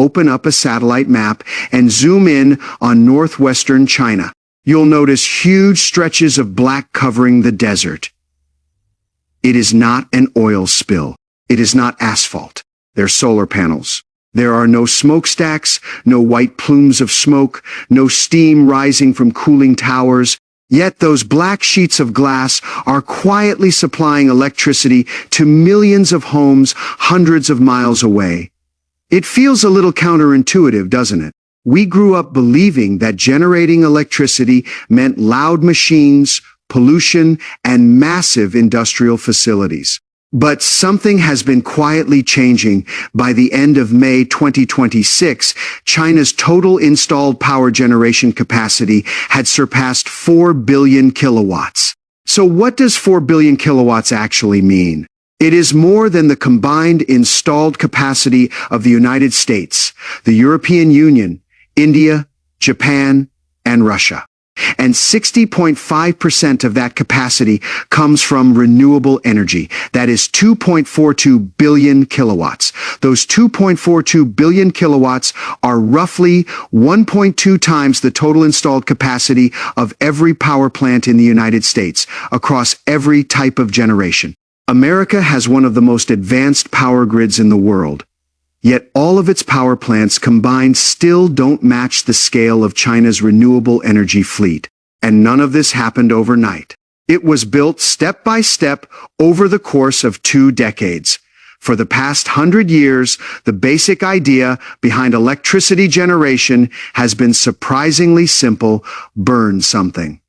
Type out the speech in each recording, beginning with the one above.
open up a satellite map and zoom in on northwestern China, you'll notice huge stretches of black covering the desert. It is not an oil spill. It is not asphalt. They're solar panels. There are no smokestacks, no white plumes of smoke, no steam rising from cooling towers. Yet those black sheets of glass are quietly supplying electricity to millions of homes hundreds of miles away. It feels a little counterintuitive, doesn't it? We grew up believing that generating electricity meant loud machines, pollution, and massive industrial facilities. But something has been quietly changing. By the end of May 2026, China's total installed power generation capacity had surpassed 4 billion kilowatts. So what does 4 billion kilowatts actually mean? It is more than the combined installed capacity of the United States, the European Union, India, Japan, and Russia. And 60.5% of that capacity comes from renewable energy. That is 2.42 billion kilowatts. Those 2.42 billion kilowatts are roughly 1.2 times the total installed capacity of every power plant in the United States, across every type of generation. America has one of the most advanced power grids in the world. Yet all of its power plants combined still don't match the scale of China's renewable energy fleet. And none of this happened overnight. It was built step by step over the course of 2 decades. For the past 100 years, the basic idea behind electricity generation has been surprisingly simple: burn something.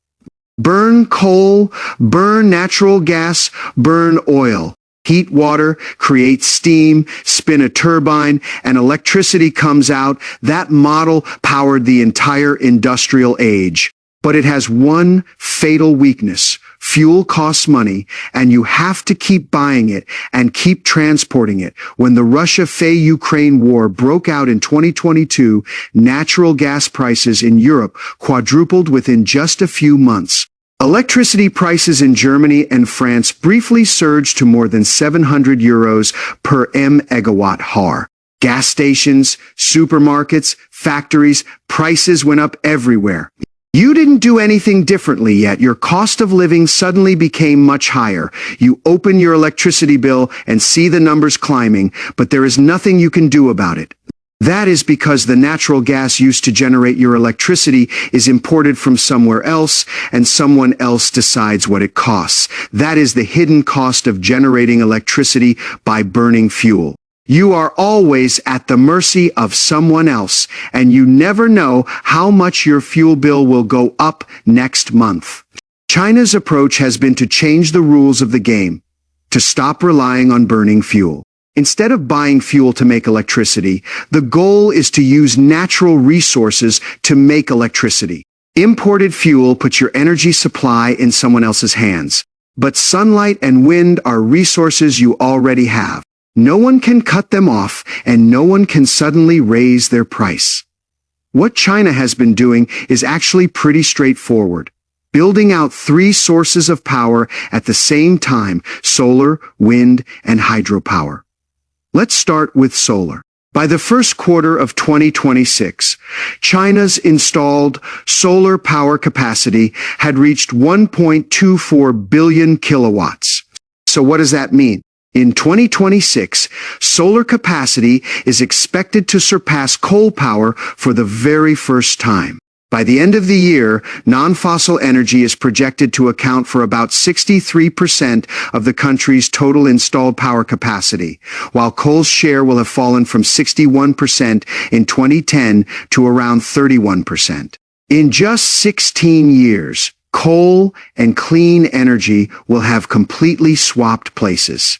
Burn coal, burn natural gas, burn oil. Heat water, create steam, spin a turbine, and electricity comes out. That model powered the entire industrial age. But it has one fatal weakness. Fuel costs money, and you have to keep buying it and keep transporting it. When the Russia-Ukraine war broke out in 2022, natural gas prices in Europe quadrupled within just a few months. Electricity prices in Germany and France briefly surged to more than 700 euros per megawatt-hour. Gas stations, supermarkets, factories, prices went up everywhere. You didn't do anything differently, yet your cost of living suddenly became much higher. You open your electricity bill and see the numbers climbing, but there is nothing you can do about it. That is because the natural gas used to generate your electricity is imported from somewhere else, and someone else decides what it costs. That is the hidden cost of generating electricity by burning fuel. You are always at the mercy of someone else, and you never know how much your fuel bill will go up next month. China's approach has been to change the rules of the game, to stop relying on burning fuel. Instead of buying fuel to make electricity, the goal is to use natural resources to make electricity. Imported fuel puts your energy supply in someone else's hands. But sunlight and wind are resources you already have. No one can cut them off, and no one can suddenly raise their price. What China has been doing is actually pretty straightforward. Building out 3 sources of power at the same time: solar, wind, and hydropower. Let's start with solar. By the first quarter of 2026, China's installed solar power capacity had reached 1.24 billion kilowatts. So what does that mean? In 2026, solar capacity is expected to surpass coal power for the very first time. By the end of the year, non-fossil energy is projected to account for about 63% of the country's total installed power capacity, while coal's share will have fallen from 61% in 2010 to around 31%. In just 16 years, coal and clean energy will have completely swapped places.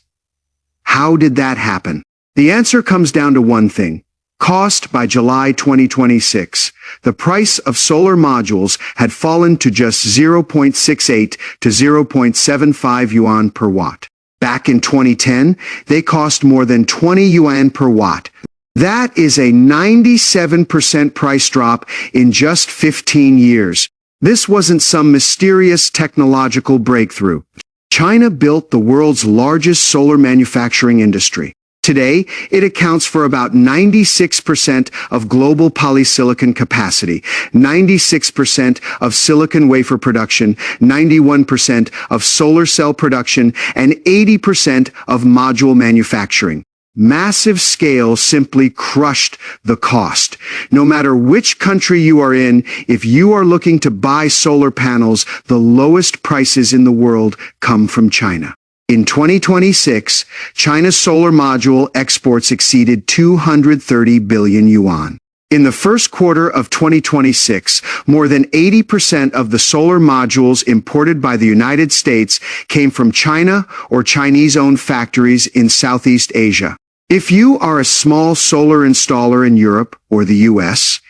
How did that happen? The answer comes down to one thing: cost. By July 2026, the price of solar modules had fallen to just 0.68 to 0.75 yuan per watt. Back in 2010, they cost more than 20 yuan per watt. That is a 97% price drop in just 15 years. This wasn't some mysterious technological breakthrough. China built the world's largest solar manufacturing industry. Today, it accounts for about 96% of global polysilicon capacity, 96% of silicon wafer production, 91% of solar cell production, and 80% of module manufacturing. Massive scale simply crushed the cost. No matter which country you are in, if you are looking to buy solar panels, the lowest prices in the world come from China. In 2026, China's solar module exports exceeded 230 billion yuan. In the first quarter of 2026, more than 80% of the solar modules imported by the United States came from China or Chinese-owned factories in Southeast Asia. If you are a small solar installer in Europe or the US,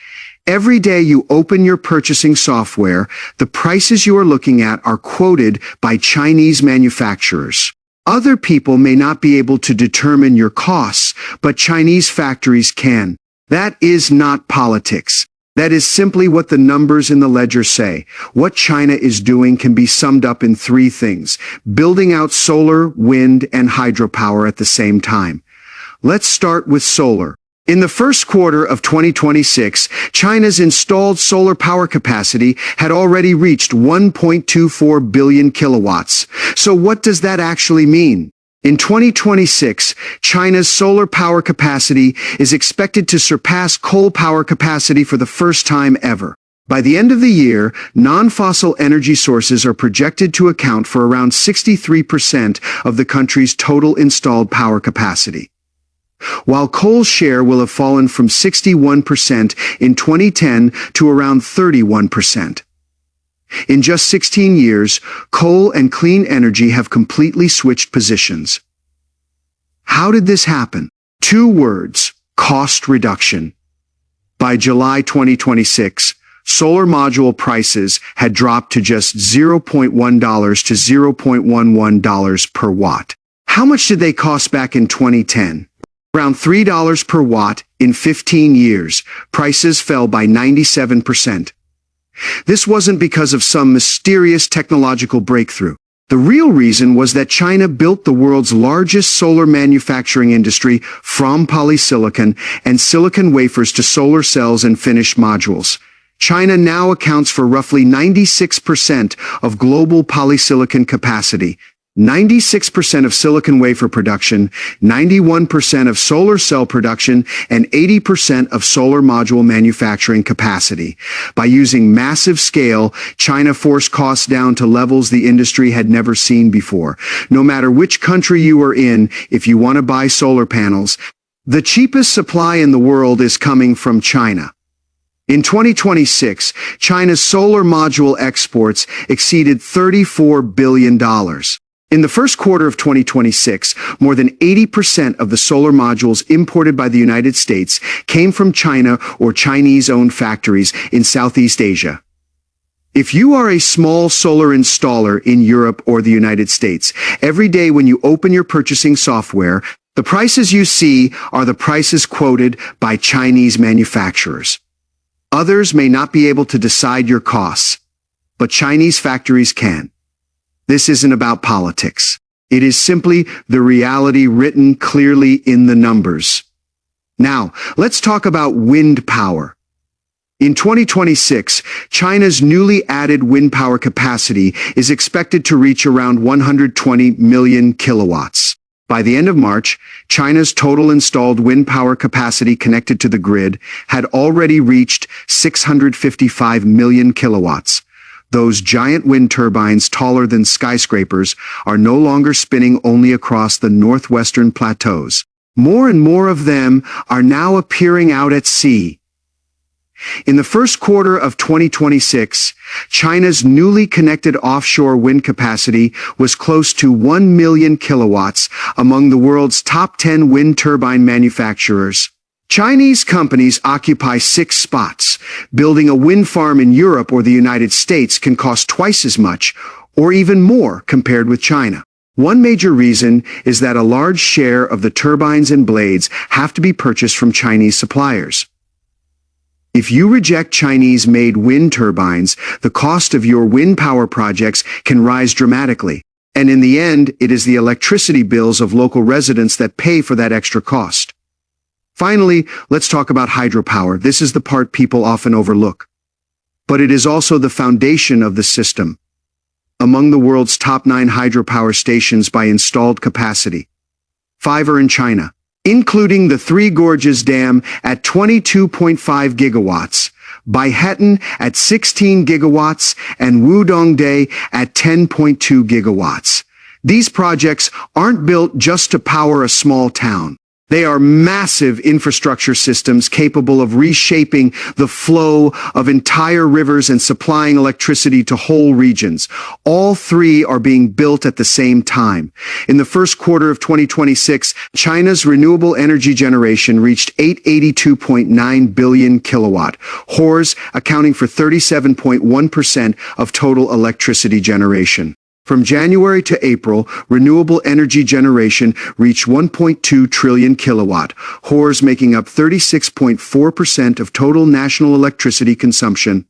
every day you open your purchasing software, the prices you are looking at are quoted by Chinese manufacturers. Other people may not be able to determine your costs, but Chinese factories can. That is not politics. That is simply what the numbers in the ledger say. What China is doing can be summed up in three things: building out solar, wind, and hydropower at the same time. Let's start with solar. In the first quarter of 2026, China's installed solar power capacity had already reached 1.24 billion kilowatts. So what does that actually mean? In 2026, China's solar power capacity is expected to surpass coal power capacity for the first time ever. By the end of the year, non-fossil energy sources are projected to account for around 63% of the country's total installed power capacity. While coal's share will have fallen from 61% in 2010 to around 31%. In just 16 years, coal and clean energy have completely switched positions. How did this happen? Two words: cost reduction. By July 2026, solar module prices had dropped to just $0.1 to $0.11 per watt. How much did they cost back in 2010? Around $3 per watt. In 15 years, prices fell by 97%. This wasn't because of some mysterious technological breakthrough. The real reason was that China built the world's largest solar manufacturing industry from polysilicon and silicon wafers to solar cells and finished modules. China now accounts for roughly 96% of global polysilicon capacity, 96% of silicon wafer production, 91% of solar cell production, and 80% of solar module manufacturing capacity. By using massive scale, China forced costs down to levels the industry had never seen before. No matter which country you are in, if you want to buy solar panels, the cheapest supply in the world is coming from China. In 2026, China's solar module exports exceeded $34 billion. In the first quarter of 2026, more than 80% of the solar modules imported by the United States came from China or Chinese-owned factories in Southeast Asia. If you are a small solar installer in Europe or the United States, every day when you open your purchasing software, the prices you see are the prices quoted by Chinese manufacturers. Others may not be able to decide your costs, but Chinese factories can. This isn't about politics. It is simply the reality written clearly in the numbers. Now, let's talk about wind power. In 2026, China's newly added wind power capacity is expected to reach around 120 million kilowatts. By the end of March, China's total installed wind power capacity connected to the grid had already reached 655 million kilowatts. Those giant wind turbines taller than skyscrapers are no longer spinning only across the northwestern plateaus. More and more of them are now appearing out at sea. In the first quarter of 2026, China's newly connected offshore wind capacity was close to 1 million kilowatts among the world's top 10 wind turbine manufacturers. Chinese companies occupy 6 spots. Building a wind farm in Europe or the United States can cost twice as much, or even more, compared with China. One major reason is that a large share of the turbines and blades have to be purchased from Chinese suppliers. If you reject Chinese-made wind turbines, the cost of your wind power projects can rise dramatically. And in the end, it is the electricity bills of local residents that pay for that extra cost. Finally, let's talk about hydropower. This is the part people often overlook. But it is also the foundation of the system. Among the world's top 9 hydropower stations by installed capacity, 5 are in China, including the Three Gorges Dam at 22.5 gigawatts, Baihetan at 16 gigawatts, and Wudongde at 10.2 gigawatts. These projects aren't built just to power a small town. They are massive infrastructure systems capable of reshaping the flow of entire rivers and supplying electricity to whole regions. All 3 are being built at the same time. In the first quarter of 2026, China's renewable energy generation reached 882.9 billion kilowatt-hours, accounting for 37.1% of total electricity generation. From January to April, renewable energy generation reached 1.2 trillion kilowatt-hours, making up 36.4% of total national electricity consumption.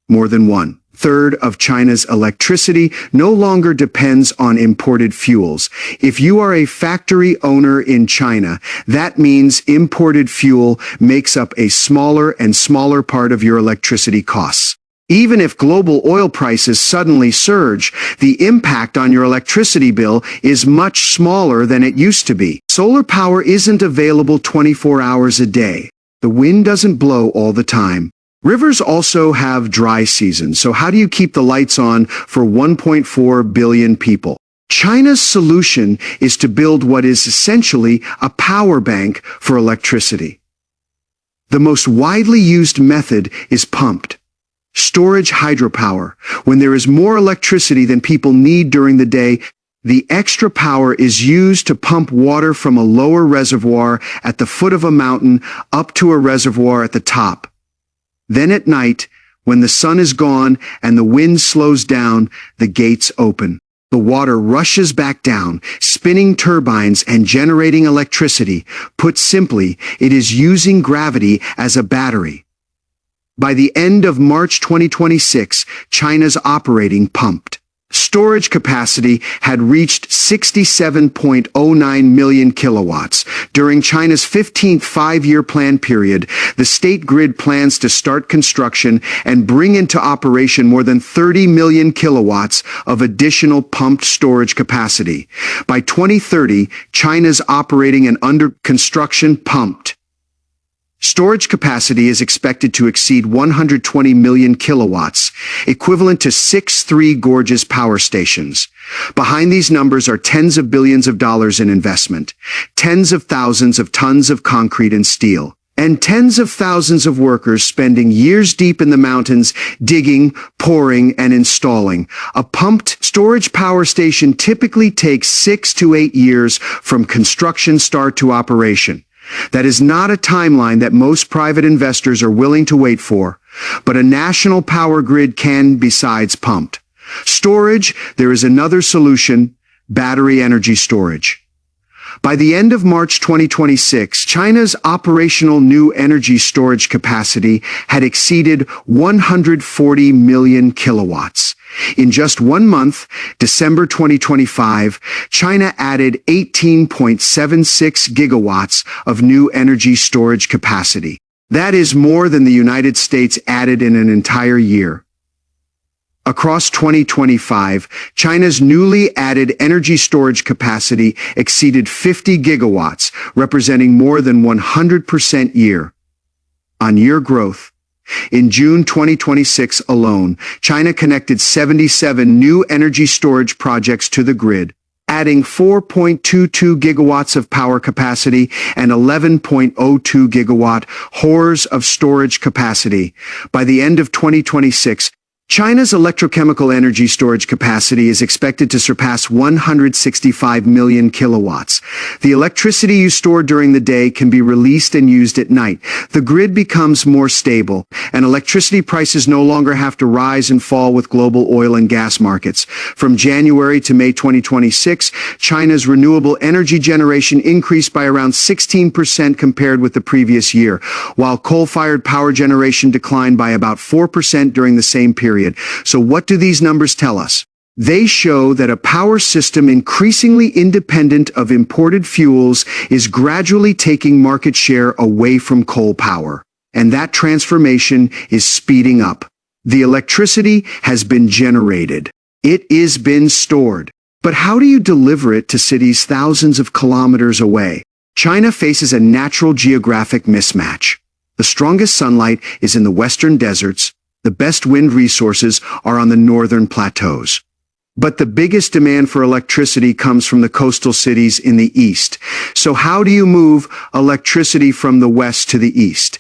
More than 1/3 of China's electricity no longer depends on imported fuels. If you are a factory owner in China, that means imported fuel makes up a smaller and smaller part of your electricity costs. Even if global oil prices suddenly surge, the impact on your electricity bill is much smaller than it used to be. Solar power isn't available 24 hours a day. The wind doesn't blow all the time. Rivers also have dry seasons, so how do you keep the lights on for 1.4 billion people? China's solution is to build what is essentially a power bank for electricity. The most widely used method is pumped storage hydropower. When there is more electricity than people need during the day, the extra power is used to pump water from a lower reservoir at the foot of a mountain up to a reservoir at the top. Then at night, when the sun is gone and the wind slows down, the gates open. The water rushes back down, spinning turbines and generating electricity. Put simply, it is using gravity as a battery. By the end of March 2026, China's operating pumped storage capacity had reached 67.09 million kilowatts. During China's 15th five-year plan period, the state grid plans to start construction and bring into operation more than 30 million kilowatts of additional pumped storage capacity. By 2030, China's operating and under construction pumped storage capacity is expected to exceed 120 million kilowatts, equivalent to 6 Three Gorges power stations. Behind these numbers are tens of billions of dollars in investment, tens of thousands of tons of concrete and steel, and tens of thousands of workers spending years deep in the mountains digging, pouring, and installing. A pumped storage power station typically takes 6 to 8 years from construction start to operation. That is not a timeline that most private investors are willing to wait for, but a national power grid can besides pumped storage. There is another solution: battery energy storage. By the end of March 2026, China's operational new energy storage capacity had exceeded 140 million kilowatts. In just 1 month, December 2025, China added 18.76 gigawatts of new energy storage capacity. That is more than the United States added in an entire year. Across 2025, China's newly added energy storage capacity exceeded 50 gigawatts, representing more than 100% year-on-year growth. In June 2026 alone, China connected 77 new energy storage projects to the grid, adding 4.22 gigawatts of power capacity and 11.02 gigawatt-hours of storage capacity. By the end of 2026, China's electrochemical energy storage capacity is expected to surpass 165 million kilowatts. The electricity you store during the day can be released and used at night. The grid becomes more stable, and electricity prices no longer have to rise and fall with global oil and gas markets. From January to May 2026, China's renewable energy generation increased by around 16% compared with the previous year, while coal-fired power generation declined by about 4% during the same period. So what do these numbers tell us? They show that a power system increasingly independent of imported fuels is gradually taking market share away from coal power. And that transformation is speeding up. The electricity has been generated. It is been stored. But how do you deliver it to cities thousands of kilometers away? China faces a natural geographic mismatch. The strongest sunlight is in the western deserts. The best wind resources are on the northern plateaus. But the biggest demand for electricity comes from the coastal cities in the east. So how do you move electricity from the west to the east?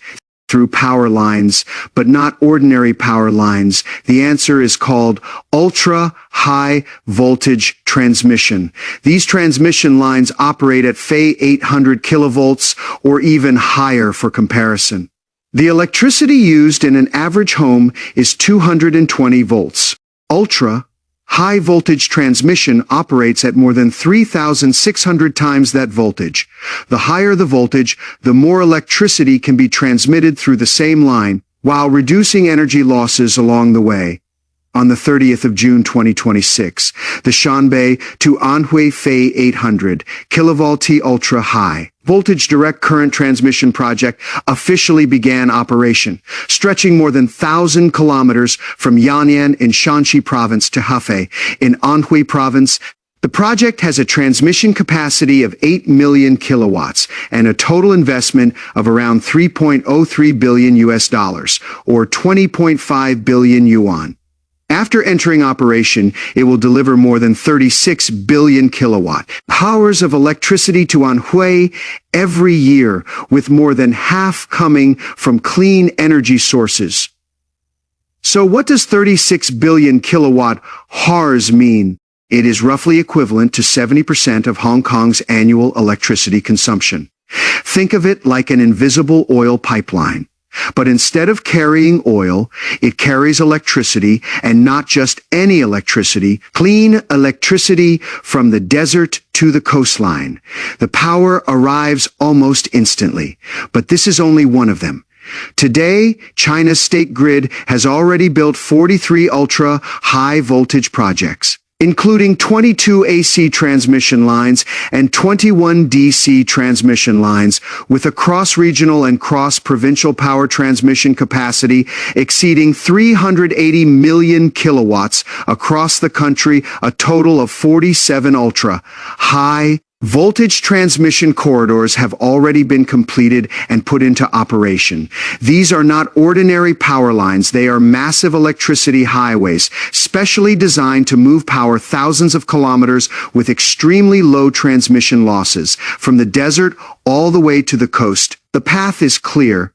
Through power lines, but not ordinary power lines. The answer is called ultra-high voltage transmission. These transmission lines operate at Fe 800 kilovolts or even higher for comparison. The electricity used in an average home is 220 volts. Ultra-high voltage transmission operates at more than 3,600 times that voltage. The higher the voltage, the more electricity can be transmitted through the same line, while reducing energy losses along the way. On the 30th of June 2026, the Shanbei to Anhui Fe 800 kilovolt ultra-high voltage direct current transmission project officially began operation, stretching more than 1,000 kilometers from Yan'an in Shanxi province to Hefei in Anhui province. The project has a transmission capacity of 8 million kilowatts and a total investment of around $3.03 billion or 20.5 billion yuan. After entering operation, it will deliver more than 36 billion kilowatt hours of electricity to Anhui every year, with more than half coming from clean energy sources. So what does 36 billion kilowatt hours mean? It is roughly equivalent to 70% of Hong Kong's annual electricity consumption. Think of it like an invisible oil pipeline. But instead of carrying oil, it carries electricity, and not just any electricity, clean electricity from the desert to the coastline. The power arrives almost instantly, but this is only one of them. Today, China's state grid has already built 43 ultra-high voltage projects, including 22 AC transmission lines and 21 DC transmission lines, with a cross-regional and cross-provincial power transmission capacity exceeding 380 million kilowatts across the country, a total of 47 ultra-high voltage transmission corridors have already been completed and put into operation. These are not ordinary power lines, they are massive electricity highways, specially designed to move power thousands of kilometers with extremely low transmission losses, from the desert all the way to the coast. The path is clear.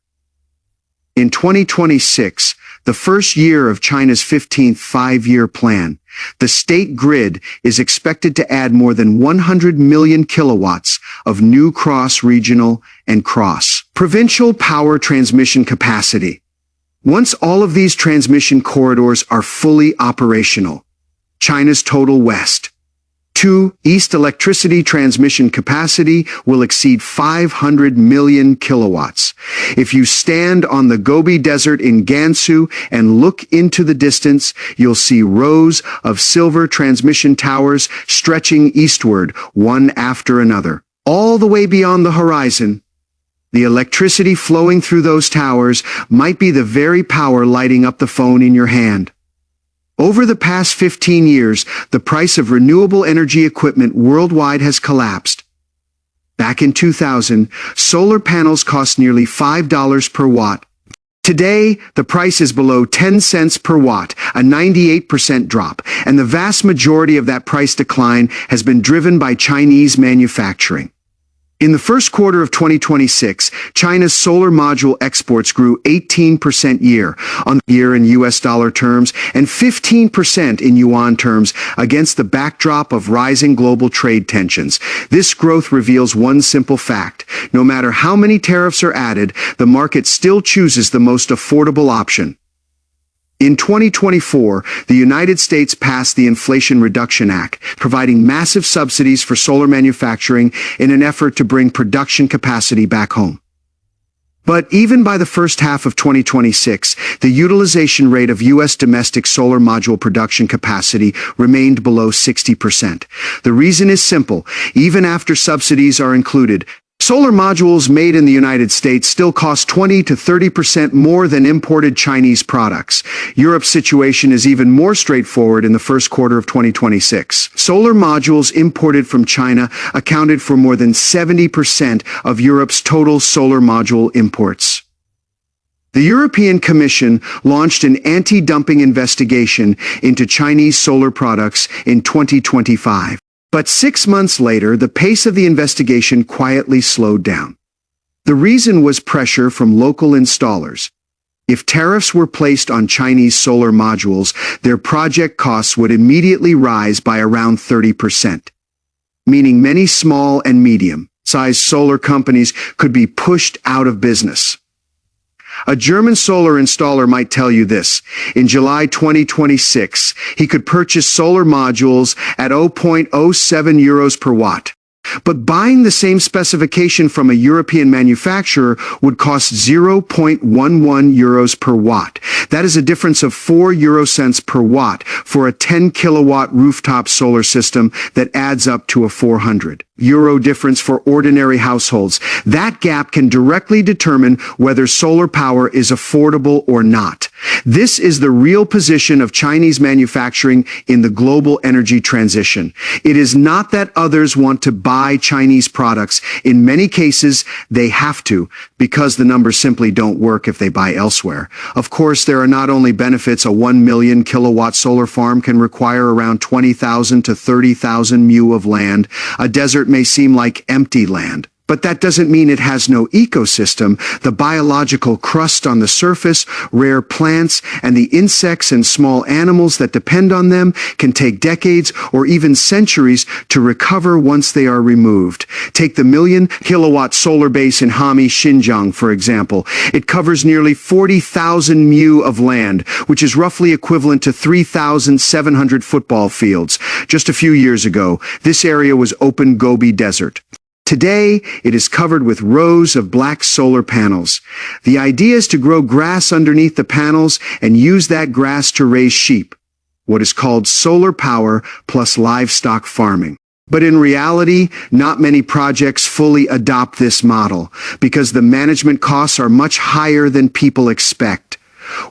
In 2026, the first year of China's 15th five-year plan, the state grid is expected to add more than 100 million kilowatts of new cross-regional and cross-provincial power transmission capacity. Once all of these transmission corridors are fully operational, China's total west to east electricity transmission capacity will exceed 500 million kilowatts. If you stand on the Gobi Desert in Gansu and look into the distance, you'll see rows of silver transmission towers stretching eastward, one after another, all the way beyond the horizon. The electricity flowing through those towers might be the very power lighting up the phone in your hand. Over the past 15 years, the price of renewable energy equipment worldwide has collapsed. Back in 2000, solar panels cost nearly $5 per watt. Today, the price is below 10 cents per watt, a 98% drop, and the vast majority of that price decline has been driven by Chinese manufacturing. In the first quarter of 2026, China's solar module exports grew 18% year-on-year in US dollar terms and 15% in yuan terms against the backdrop of rising global trade tensions. This growth reveals one simple fact: no matter how many tariffs are added, the market still chooses the most affordable option. In 2024, the United States passed the Inflation Reduction Act, providing massive subsidies for solar manufacturing in an effort to bring production capacity back home. But even by the first half of 2026, the utilization rate of U.S. domestic solar module production capacity remained below 60%. The reason is simple. Even after subsidies are included, solar modules made in the United States still cost 20 to 30% more than imported Chinese products. Europe's situation is even more straightforward in the first quarter of 2026. Solar modules imported from China accounted for more than 70% of Europe's total solar module imports. The European Commission launched an anti-dumping investigation into Chinese solar products in 2025. But 6 months later, the pace of the investigation quietly slowed down. The reason was pressure from local installers. If tariffs were placed on Chinese solar modules, their project costs would immediately rise by around 30%, meaning many small and medium-sized solar companies could be pushed out of business. A German solar installer might tell you this. In July 2026, he could purchase solar modules at 0.07 euros per watt. But buying the same specification from a European manufacturer would cost 0.11 euros per watt. That is a difference of 4 euro cents per watt for a 10 kilowatt rooftop solar system that adds up to a 400 euro difference for ordinary households. That gap can directly determine whether solar power is affordable or not. This is the real position of Chinese manufacturing in the global energy transition. It is not that others want to buy Chinese products. In many cases, they have to, because the numbers simply don't work if they buy elsewhere. Of course, there are not only benefits. A 1 million kilowatt solar farm can require around 20,000 to 30,000 mu of land. A desert may seem like empty land, but that doesn't mean it has no ecosystem. The biological crust on the surface, rare plants, and the insects and small animals that depend on them can take decades or even centuries to recover once they are removed. Take the 1 million kilowatt solar base in Hami, Xinjiang, for example. It covers nearly 40,000 mu of land, which is roughly equivalent to 3,700 football fields. Just a few years ago, this area was open Gobi Desert. Today, it is covered with rows of black solar panels. The idea is to grow grass underneath the panels and use that grass to raise sheep, what is called solar power plus livestock farming. But in reality, not many projects fully adopt this model because the management costs are much higher than people expect.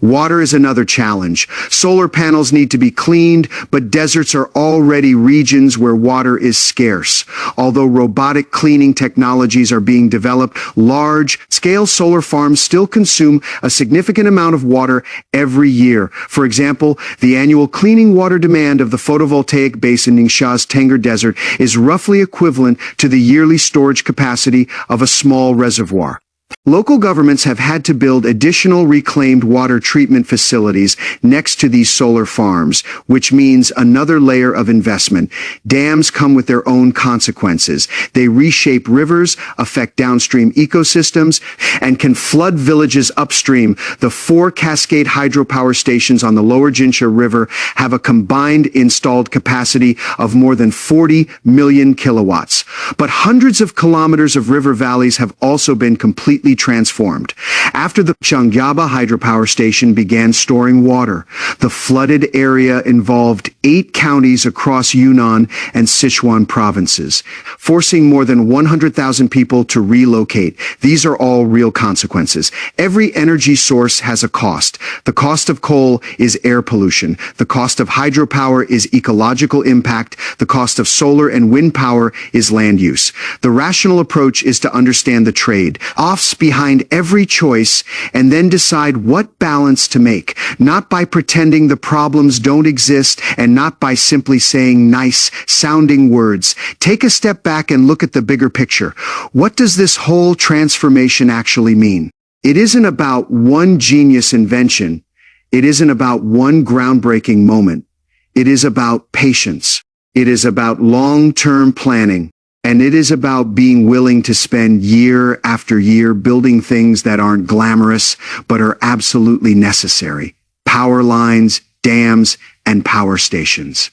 Water is another challenge. Solar panels need to be cleaned, but deserts are already regions where water is scarce. Although robotic cleaning technologies are being developed, large-scale solar farms still consume a significant amount of water every year. For example, the annual cleaning water demand of the photovoltaic base in Ningxia's Tengger Desert is roughly equivalent to the yearly storage capacity of a small reservoir. Local governments have had to build additional reclaimed water treatment facilities next to these solar farms, which means another layer of investment. Dams come with their own consequences. They reshape rivers, affect downstream ecosystems, and can flood villages upstream. The 4 Cascade hydropower stations on the lower Jinsha River have a combined installed capacity of more than 40 million kilowatts. But hundreds of kilometers of river valleys have also been completely transformed. After the Changyaba hydropower station began storing water, the flooded area involved 8 counties across Yunnan and Sichuan provinces, forcing more than 100,000 people to relocate. These are all real consequences. Every energy source has a cost. The cost of coal is air pollution. The cost of hydropower is ecological impact. The cost of solar and wind power is land use. The rational approach is to understand the trade-offs behind every choice and then decide what balance to make, not by pretending the problems don't exist and not by simply saying nice-sounding words. Take a step back and look at the bigger picture. What does this whole transformation actually mean? It isn't about one genius invention. It isn't about one groundbreaking moment. It is about patience. It is about long-term planning. And it is about being willing to spend year after year building things that aren't glamorous, but are absolutely necessary. Power lines, dams, and power stations.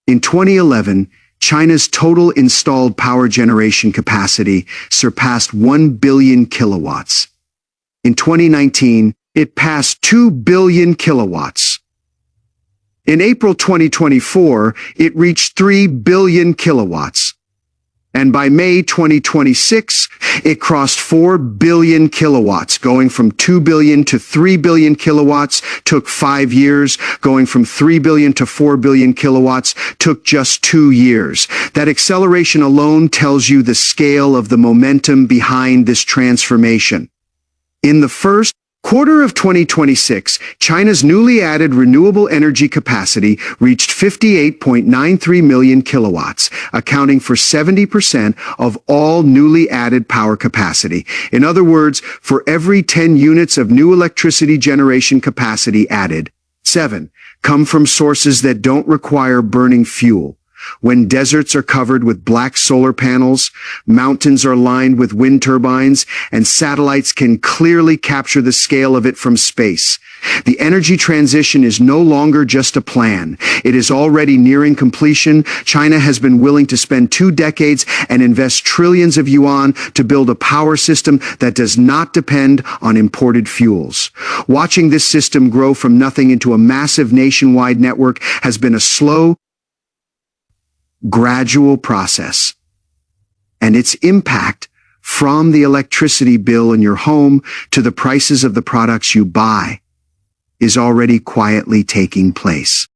In 2011, China's total installed power generation capacity surpassed 1 billion kilowatts. In 2019, it passed 2 billion kilowatts. In April 2024, it reached 3 billion kilowatts. And by May 2026, it crossed 4 billion kilowatts. Going from 2 billion to 3 billion kilowatts took 5 years. Going from 3 billion to 4 billion kilowatts took just 2 years. That acceleration alone tells you the scale of the momentum behind this transformation. In the first quarter of 2026, China's newly added renewable energy capacity reached 58.93 million kilowatts, accounting for 70% of all newly added power capacity. In other words, for every 10 units of new electricity generation capacity added, 7 come from sources that don't require burning fuel. When deserts are covered with black solar panels, mountains are lined with wind turbines, and satellites can clearly capture the scale of it from space, the energy transition is no longer just a plan. It is already nearing completion. China has been willing to spend 2 decades and invest trillions of yuan to build a power system that does not depend on imported fuels. Watching this system grow from nothing into a massive nationwide network has been a slow, gradual process. And its impact, from the electricity bill in your home to the prices of the products you buy, is already quietly taking place.